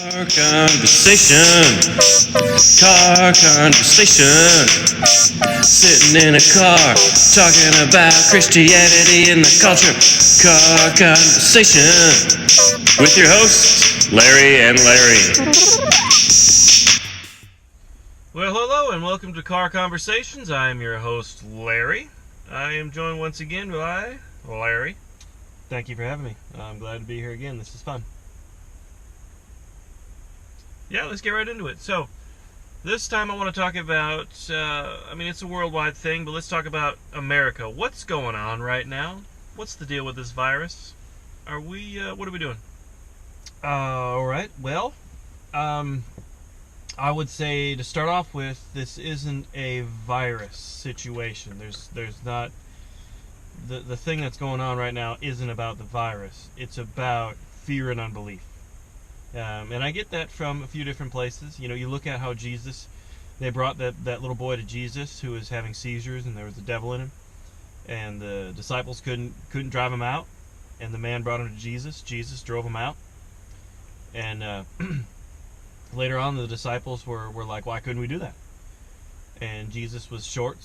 Car conversation, car conversation, sitting in a car, talking about Christianity and the culture. Car conversation, with your hosts, Larry and Larry. Well, hello and welcome to Car Conversations. I am your host, Larry. I am joined once again by Larry. Thank you for having me. I'm glad to be here again. This is fun. Yeah, let's get right into it. So, this time I want to talk about, it's a worldwide thing, but let's talk about America. What's going on right now? What's the deal with this virus? What are we doing? Alright, well, I would say to start off with, this isn't a virus situation. There's not, the thing that's going on right now isn't about the virus. It's about fear and unbelief. And I get that from a few different places. You know, you look at how Jesus, they brought that little boy to Jesus who was having seizures and there was a devil in him. And the disciples couldn't drive him out. And the man brought him to Jesus. Jesus drove him out. And later on the disciples were like, why couldn't we do that? And Jesus was short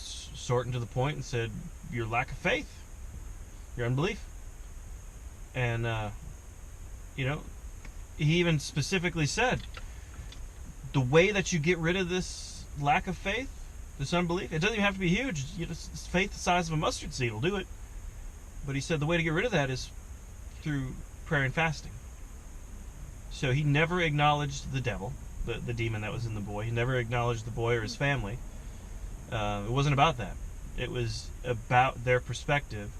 and to the point and said, your lack of faith, your unbelief. And, he even specifically said, the way that you get rid of this lack of faith, this unbelief, it doesn't even have to be huge. Faith the size of a mustard seed will do it. But he said the way to get rid of that is through prayer and fasting. So he never acknowledged the devil, the demon that was in the boy. He never acknowledged the boy or his family. It wasn't about that. It was about their perspective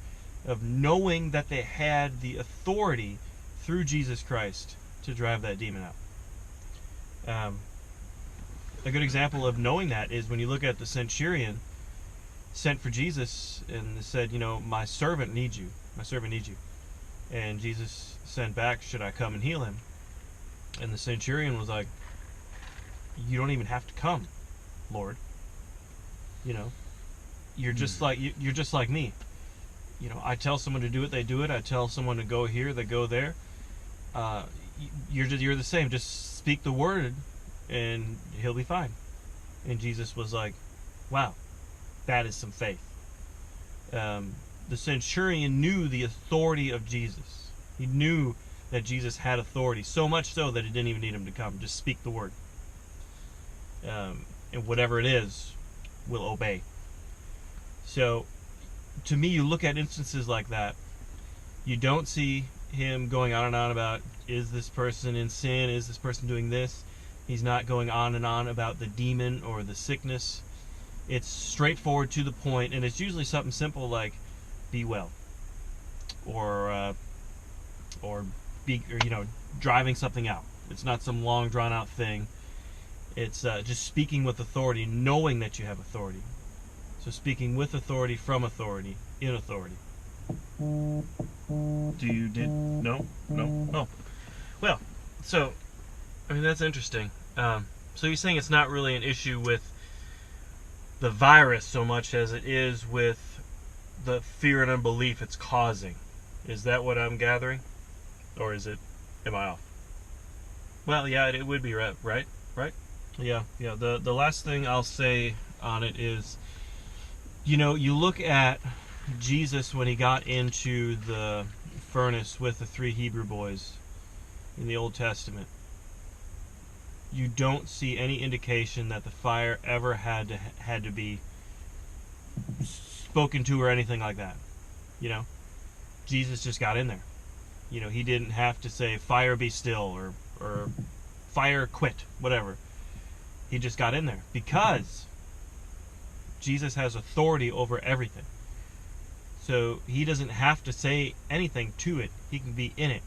of knowing that they had the authority through Jesus Christ to drive that demon out. A good example of knowing that is when you look at the centurion sent for Jesus and said, my servant needs you. My servant needs you. And Jesus sent back, should I come and heal him? And the centurion was like, you don't even have to come, Lord. You're just like me. I tell someone to do it, they do it. I tell someone to go here, they go there. You're the same. Just speak the word, and he'll be fine. And Jesus was like, "Wow, that is some faith." The centurion knew the authority of Jesus. He knew that Jesus had authority, so much so that he didn't even need him to come. Just speak the word, and whatever it is, will obey. So, to me, you look at instances like that, you don't see him going on and on about, is this person in sin? Is this person doing this? He's not going on and on about the demon or the sickness. It's straightforward to the point, and it's usually something simple like, be well. Or driving something out. It's not some long drawn out thing. It's just speaking with authority, knowing that you have authority. So speaking with authority, from authority, in authority. No? Oh. Well, so, that's interesting. So you're saying it's not really an issue with the virus so much as it is with the fear and unbelief it's causing. Is that what I'm gathering? Or am I off? Well, yeah, it would be right? Yeah. The last thing I'll say on it is, you look at Jesus when he got into the furnace with the 3 Hebrew boys in the Old Testament. You don't see any indication that the fire ever had to be spoken to or anything like that. Jesus just got in there. He didn't have to say, fire be still, or fire quit, whatever. He just got in there because Jesus has authority over everything. So he doesn't have to say anything to it. He can be in it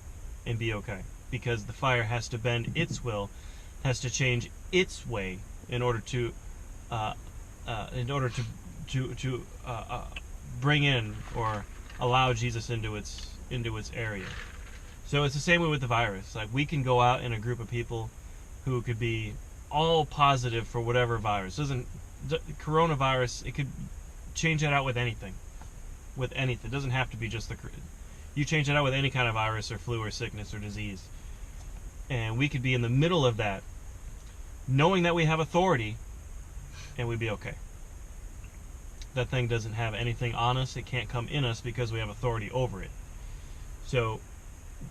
and be okay, because the fire has to bend its will, has to change its way in order to bring in or allow Jesus into its area. So it's the same way with the virus. Like, we can go out in a group of people who could be all positive for whatever virus. Coronavirus, it could change that out with anything. It doesn't have to be just you change it out with any kind of virus or flu or sickness or disease. And we could be in the middle of that, knowing that we have authority, and we'd be okay. That thing doesn't have anything on us. It can't come in us because we have authority over it. So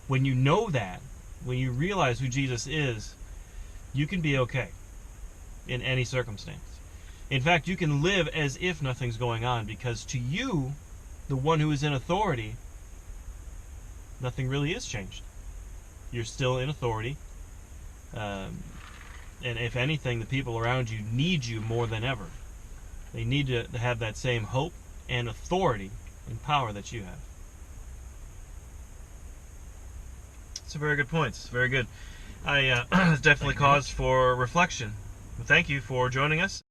when you know that, when you realize who Jesus is, you can be okay in any circumstance. In fact, you can live as if nothing's going on, because to you, the one who is in authority, nothing really is changed. You're still in authority. And if anything, the people around you need you more than ever. They need to have that same hope and authority and power that you have. It's a very good point. It's very good. It's definitely cause for reflection. Thank you for joining us.